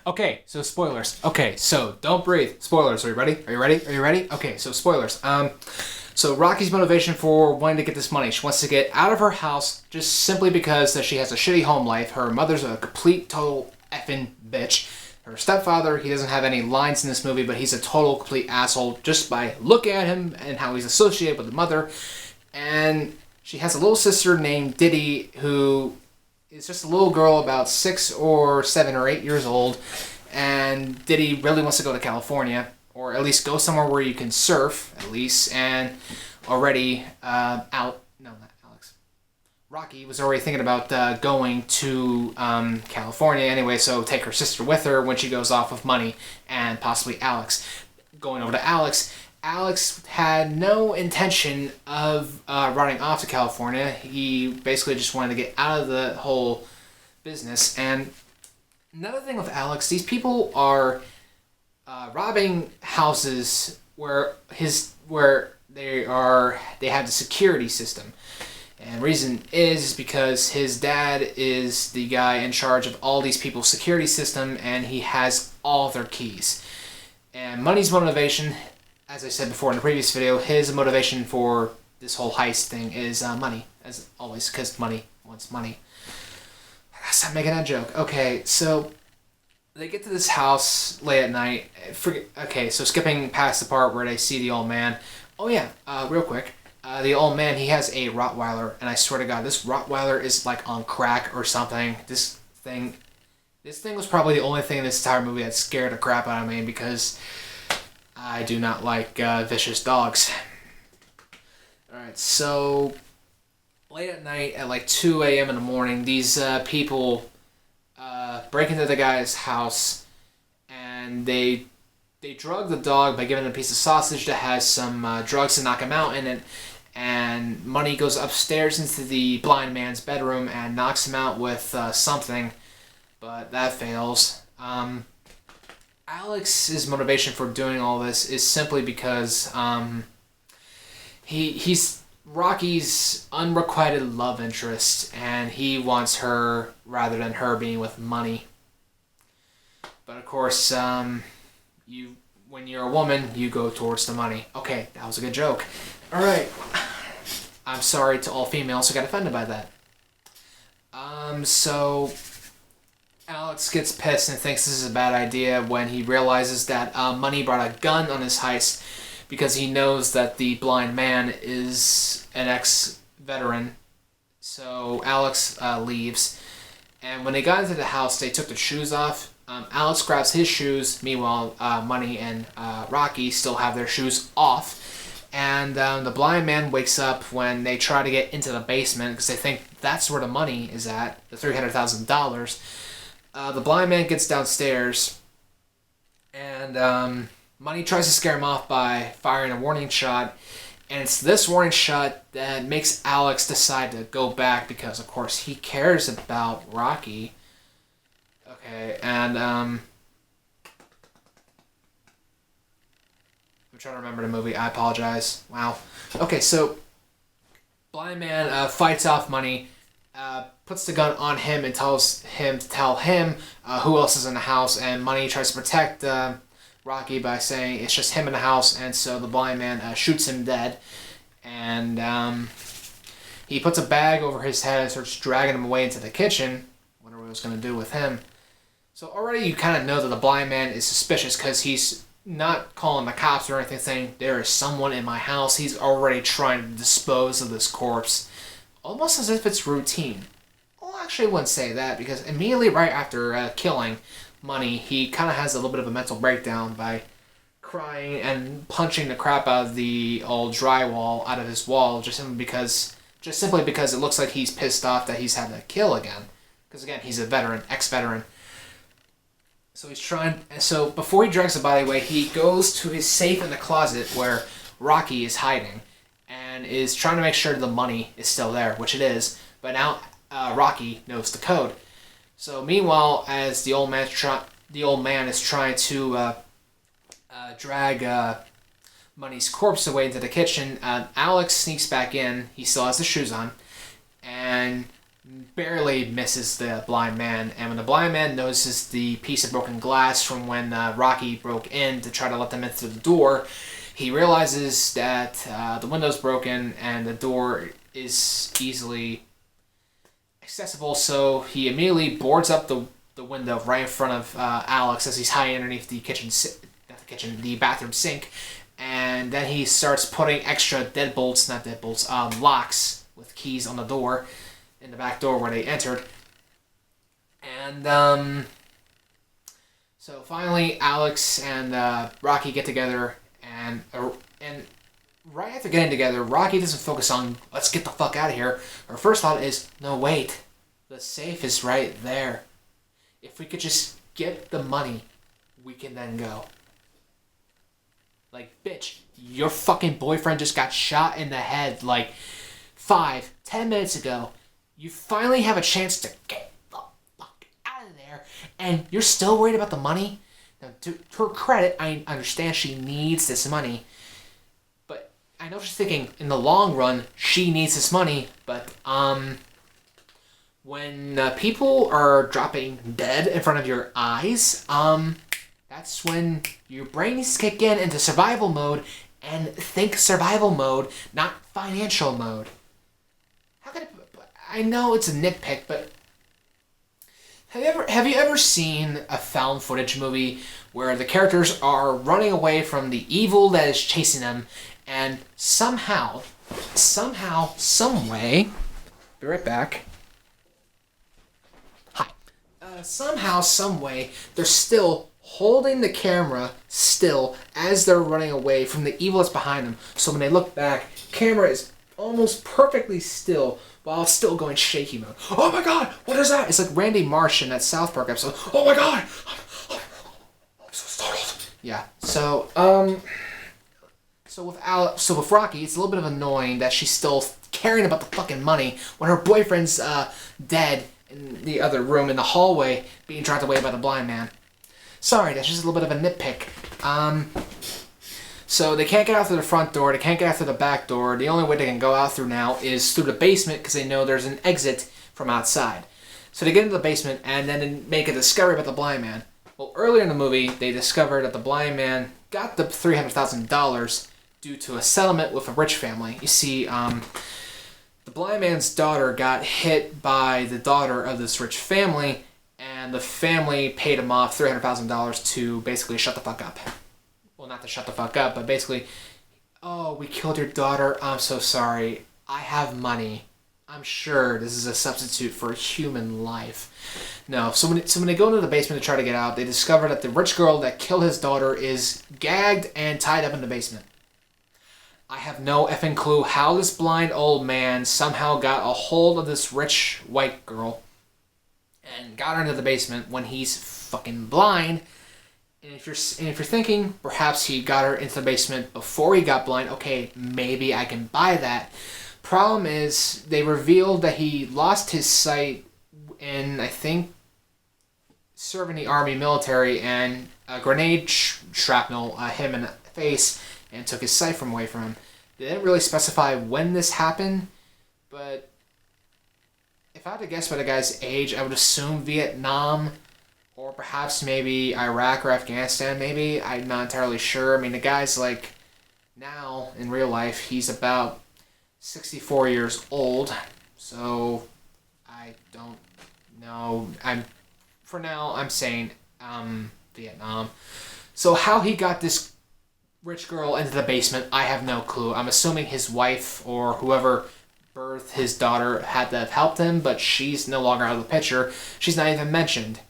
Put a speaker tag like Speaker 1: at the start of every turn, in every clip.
Speaker 1: Okay, so spoilers. Okay, so don't breathe. Spoilers. Are you ready? Are you ready? Are you ready? Okay, so spoilers. So Rocky's motivation for wanting to get this money, she wants to get out of her house just simply because that she has a shitty home life. Her mother's a complete, total effing bitch. Her stepfather, he doesn't have any lines in this movie, but he's a total, complete asshole just by looking at him and how he's associated with the mother. And she has a little sister named Diddy who is just a little girl about 6 or 7 or 8 years old. And Diddy really wants to go to California, or at least go somewhere where you can surf, at least. And already, Rocky was already thinking about going to California anyway, so take her sister with her when she goes off with money, and possibly Alex. Going over to Alex, Alex had no intention of running off to California. He basically just wanted to get out of the whole business. And another thing with Alex, these people are robbing houses where they have the security system. And reason is because his dad is the guy in charge of all these people's security system, and he has all their keys. And money's motivation, as I said before in the previous video, his motivation for this whole heist thing is money, as always, because money wants money. Stop making that joke. Okay, so they get to this house late at night. Okay, so skipping past the part where they see the old man. Oh yeah, real quick. The old man, he has a Rottweiler, and I swear to God, this Rottweiler is like on crack or something. This thing was probably the only thing in this entire movie that scared the crap out of me, because I do not like vicious dogs. Alright, so late at night at like 2 a.m. in the morning, these people break into the guy's house, and they drug the dog by giving him a piece of sausage that has some drugs to knock him out in it. And Money goes upstairs into the blind man's bedroom and knocks him out with something, but that fails. Alex's motivation for doing all this is simply because he's Rocky's unrequited love interest, and he wants her rather than her being with Money. But of course, when you're a woman, you go towards the money. Okay, that was a good joke. Alright. I'm sorry to all females who got offended by that. So Alex gets pissed and thinks this is a bad idea when he realizes that Money brought a gun on his heist because he knows that the blind man is an ex-veteran. So Alex leaves. And when they got into the house, they took their shoes off. Alex grabs his shoes. Meanwhile, Money and Rocky still have their shoes off. And the blind man wakes up when they try to get into the basement because they think that's where the money is at, the $300,000. The blind man gets downstairs, and Money tries to scare him off by firing a warning shot. And it's this warning shot that makes Alex decide to go back because, of course, he cares about Rocky. Okay, and I'm trying to remember the movie. I apologize. Wow. Okay, so blind man fights off Money, puts the gun on him and tells him to tell him who else is in the house, and Money tries to protect Rocky by saying it's just him in the house, and so the blind man shoots him dead, and he puts a bag over his head and starts dragging him away into the kitchen. Wonder what he was going to do with him. So already you kind of know that the blind man is suspicious because he's not calling the cops or anything, saying there is someone in my house. He's already trying to dispose of this corpse, almost as if it's routine. Well, actually I wouldn't say that, because immediately right after killing Money, he kind of has a little bit of a mental breakdown by crying and punching the crap out of the old drywall out of his wall, just simply because it looks like he's pissed off that he's had to kill again. Because again, he's a veteran, ex-veteran. So before he drags the body away, he goes to his safe in the closet where Rocky is hiding, and is trying to make sure the money is still there, which it is. But now Rocky knows the code. So meanwhile, as the old man is trying to drag Money's corpse away into the kitchen, Alex sneaks back in. He still has the shoes on, and barely misses the blind man. And when the blind man notices the piece of broken glass from when Rocky broke in to try to let them into the door, he realizes that the window's broken and the door is easily accessible, so he immediately boards up the window right in front of Alex as he's hiding underneath the bathroom sink, and then he starts putting extra locks with keys on the door, in the back door where they entered, and so finally Alex and Rocky get together, and right after getting together, Rocky doesn't focus on let's get the fuck out of here. Her first thought is, no wait, the safe is right there. If we could just get the money, we can then go. Like, bitch, your fucking boyfriend just got shot in the head like 5-10 minutes ago. You finally have a chance to get the fuck out of there, and you're still worried about the money? Now, to her credit, I understand she needs this money, but I know she's thinking, in the long run, she needs this money, but, when people are dropping dead in front of your eyes, that's when your brain needs to kick into survival mode and think survival mode, not financial mode. I know it's a nitpick, but have you ever seen a found footage movie where the characters are running away from the evil that is chasing them, and somehow, some way, be right back. Somehow, some way, they're still holding the camera still as they're running away from the evil that's behind them. So when they look back, camera is almost perfectly still while still going shaky mode. Oh my god, what is that? It's like Randy Marsh in that South Park episode. Oh my god, I'm so startled. Yeah. So with Rocky, it's a little bit of annoying that she's still caring about the fucking money when her boyfriend's dead in the other room in the hallway, being dragged away by the blind man. Sorry, that's just a little bit of a nitpick. So they can't get out through the front door, they can't get out through the back door. The only way they can go out through now is through the basement, because they know there's an exit from outside. So they get into the basement and then make a discovery about the blind man. Well, earlier in the movie, they discovered that the blind man got the $300,000 due to a settlement with a rich family. You see, the blind man's daughter got hit by the daughter of this rich family, and the family paid him off $300,000 to basically shut the fuck up. Well, not to shut the fuck up, but basically, oh, we killed your daughter, I'm so sorry. I have money. I'm sure this is a substitute for a human life. No, so when they go into the basement to try to get out, they discover that the rich girl that killed his daughter is gagged and tied up in the basement. I have no effing clue how this blind old man somehow got a hold of this rich white girl and got her into the basement when he's fucking blind. And if you're thinking perhaps he got her into the basement before he got blind, okay, maybe I can buy that. Problem is, they revealed that he lost his sight in, I think, serving the army military, and a grenade shrapnel hit him in the face and took his sight away from him. They didn't really specify when this happened, but if I had to guess by the guy's age, I would assume Vietnam, or perhaps maybe Iraq or Afghanistan, maybe. I'm not entirely sure. I mean, the guy's like, now, in real life, he's about 64 years old, so I don't know. For now, I'm saying Vietnam. So how he got this rich girl into the basement, I have no clue. I'm assuming his wife or whoever birthed his daughter had to have helped him, but she's no longer out of the picture. She's not even mentioned.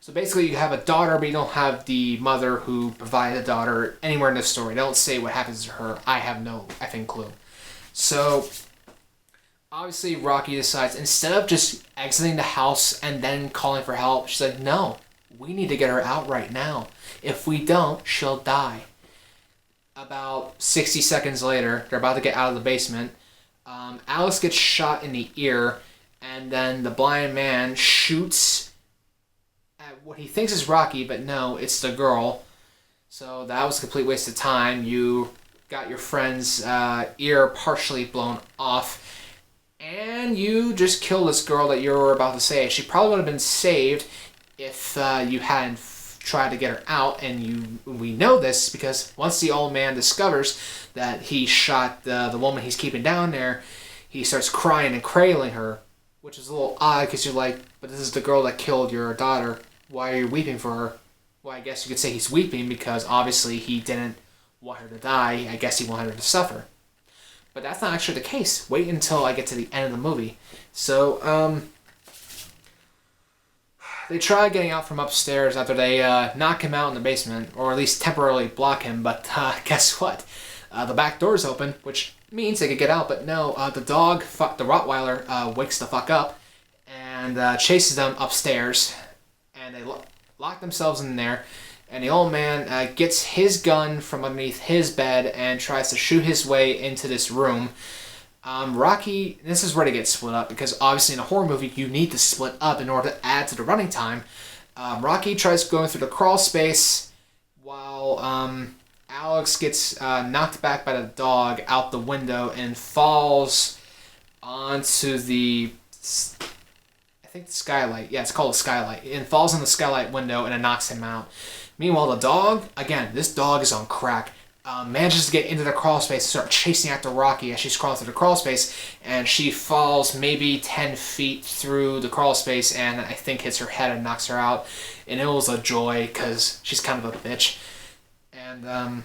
Speaker 1: So basically you have a daughter, but you don't have the mother who provided the daughter anywhere in the story. They don't say what happens to her. I have no effing clue. So obviously Rocky decides, instead of just exiting the house and then calling for help, she's like, no, we need to get her out right now. If we don't, she'll die. About 60 seconds later, they're about to get out of the basement. Alice gets shot in the ear, and then the blind man shoots at what he thinks is Rocky, but no, it's the girl. So that was a complete waste of time. You got your friend's ear partially blown off, and you just killed this girl that you were about to save. She probably would have been saved if you hadn't tried to get her out. And we know this because once the old man discovers that he shot the woman he's keeping down there, he starts crying and cradling her, which is a little odd because you're like, but this is the girl that killed your daughter. Why are you weeping for her? Well, I guess you could say he's weeping because obviously he didn't want her to die. I guess he wanted her to suffer. But that's not actually the case. Wait until I get to the end of the movie. So, they try getting out from upstairs after they knock him out in the basement, or at least temporarily block him, but guess what? The back door's open, which means they could get out, but no, the dog, the Rottweiler, wakes the fuck up and chases them upstairs, and they lock themselves in there, and the old man gets his gun from underneath his bed and tries to shoot his way into this room. Rocky, this is where they get split up, because obviously in a horror movie you need to split up in order to add to the running time. Rocky tries going through the crawl space while Alex gets knocked back by the dog out the window and falls onto the, I think the skylight. Yeah, it's called a skylight. And falls on the skylight window and it knocks him out. Meanwhile, the dog, again, this dog is on crack. Manages to get into the crawl space and start chasing after Rocky as she's crawling through the crawl space, and she falls maybe 10 feet through the crawl space and I think hits her head and knocks her out. And it was a joy because she's kind of a bitch. And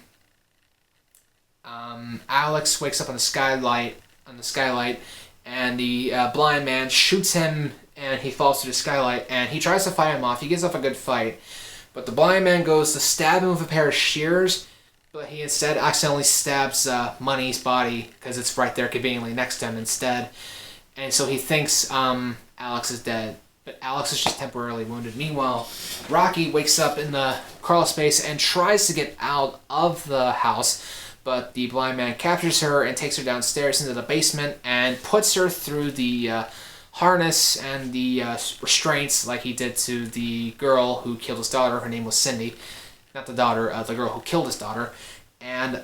Speaker 1: Alex wakes up on the skylight, and the blind man shoots him and he falls through the skylight, and he tries to fight him off. He gives up a good fight, but the blind man goes to stab him with a pair of shears, but he instead accidentally stabs Money's body because it's right there conveniently next to him instead. And so he thinks Alex is dead, but Alex is just temporarily wounded. Meanwhile, Rocky wakes up in the crawl space and tries to get out of the house, but the blind man captures her and takes her downstairs into the basement and puts her through the harness and the restraints like he did to the girl who killed his daughter. Her name was Cindy. Not the daughter, the girl who killed his daughter. And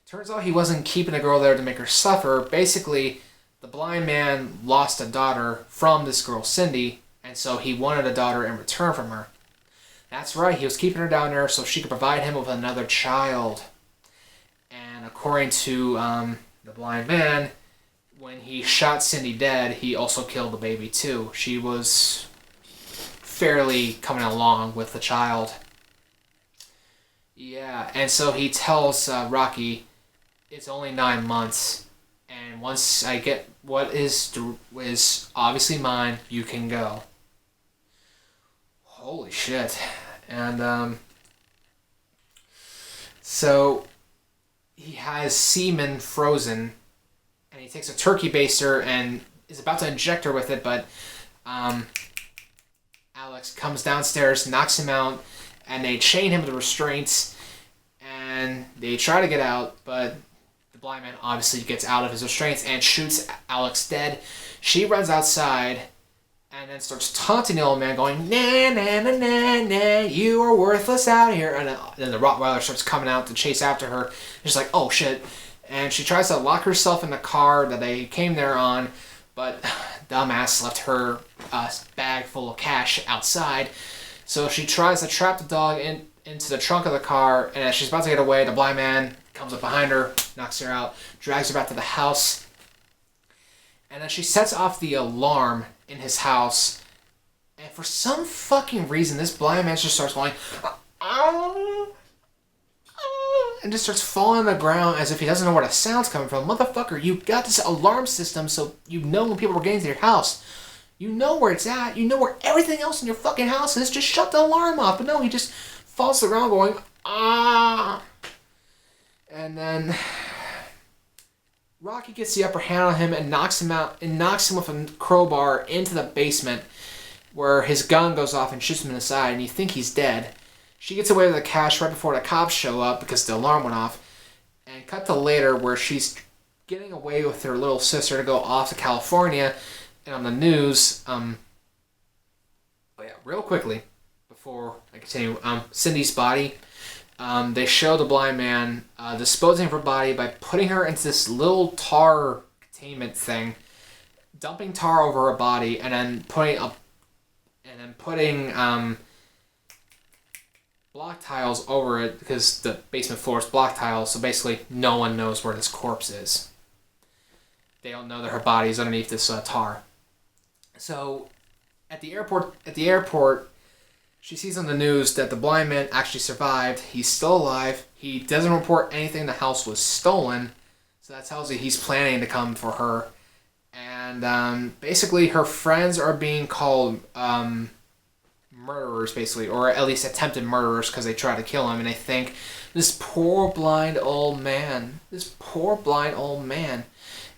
Speaker 1: turns out he wasn't keeping the girl there to make her suffer. Basically, the blind man lost a daughter from this girl, Cindy, and so he wanted a daughter in return from her. That's right, he was keeping her down there so she could provide him with another child. And according to the blind man, when he shot Cindy dead, he also killed the baby too. She was fairly coming along with the child. Yeah, and so he tells Rocky, it's only 9 months, and once I get what is obviously mine, you can go. Holy shit. And so he has semen frozen, and he takes a turkey baster and is about to inject her with it, but Alex comes downstairs, knocks him out, and they chain him to restraints, and they try to get out, but the blind man obviously gets out of his restraints and shoots Alex dead. She runs outside and then starts taunting the old man, going, nah, nah, nah, nah, nah, you are worthless out here. And then the Rottweiler starts coming out to chase after her. She's like, oh shit. And she tries to lock herself in the car that they came there on, but dumbass left her bag full of cash outside. So she tries to trap the dog into the trunk of the car, and as she's about to get away, the blind man comes up behind her, knocks her out, drags her back to the house, and then she sets off the alarm in his house, and for some fucking reason, this blind man just starts going, and just starts falling on the ground as if he doesn't know where the sound's coming from. Motherfucker, you got this alarm system so you know when people are getting to your house. You know where it's at. You know where everything else in your fucking house is. Just shut the alarm off. But no, he just falls to the ground going, ah. And then Rocky gets the upper hand on him and knocks him out, and knocks him with a crowbar into the basement where his gun goes off and shoots him in the side, and you think he's dead. She gets away with the cash right before the cops show up because the alarm went off. And cut to later where she's getting away with her little sister to go off to California. And on the news, real quickly, before I continue, Cindy's body, they show the blind man disposing of her body by putting her into this little tar containment thing, dumping tar over her body, and then putting block tiles over it because the basement floor is block tiles. So basically, no one knows where this corpse is. They don't know that her body is underneath this tar. So, at the airport, she sees on the news that the blind man actually survived. He's still alive. He doesn't report anything. The house was stolen. So that tells you he's planning to come for her. And basically, her friends are being called murderers, basically, or at least attempted murderers because they tried to kill him. And they think, this poor blind old man.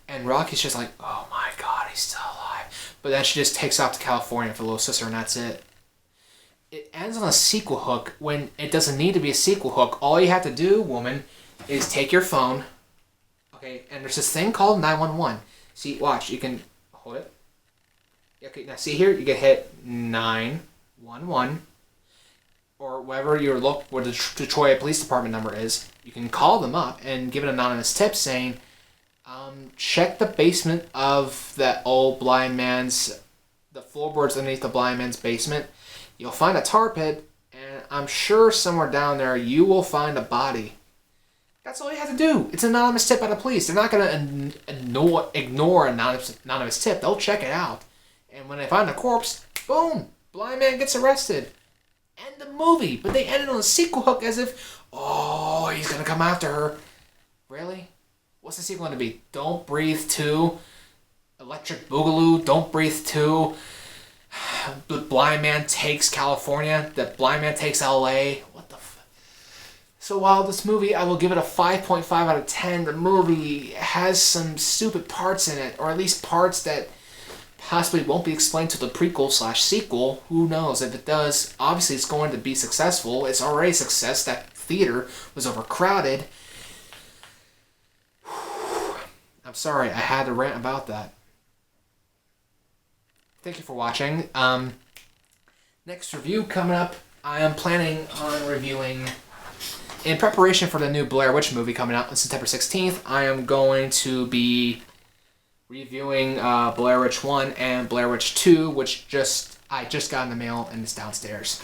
Speaker 1: And Rocky's just like, oh my God, he's still alive. But then she just takes off to California for little sister, and that's it. It ends on a sequel hook when it doesn't need to be a sequel hook. All you have to do, woman, is take your phone. Okay, and there's this thing called 911. See, watch, you can hold it. Okay, now see here, you can hit 911 or wherever where the Detroit Police Department number is. You can call them up and give an anonymous tip saying, check the basement of that old blind man's, the floorboards underneath the blind man's basement. You'll find a tar pit, and I'm sure somewhere down there you will find a body. That's all you have to do. It's an anonymous tip by the police. They're not going to ignore an anonymous tip. They'll check it out. And when they find the corpse, boom, blind man gets arrested. End the movie. But they ended on a sequel hook as if, oh, he's going to come after her. Really? What's the sequel going to be? Don't Breathe 2, Electric Boogaloo, Don't Breathe 2, The Blind Man Takes California, The Blind Man Takes LA. What the f... So while this movie, I will give it a 5.5 out of 10, the movie has some stupid parts in it, or at least parts that possibly won't be explained to the prequel/sequel. Who knows? If it does, obviously it's going to be successful. It's already a success. That theater was overcrowded. I'm sorry, I had to rant about that. Thank you for watching. Next review coming up, I am planning on reviewing, in preparation for the new Blair Witch movie coming out on September 16th, I am going to be reviewing Blair Witch 1 and Blair Witch 2, which I just got in the mail and it's downstairs.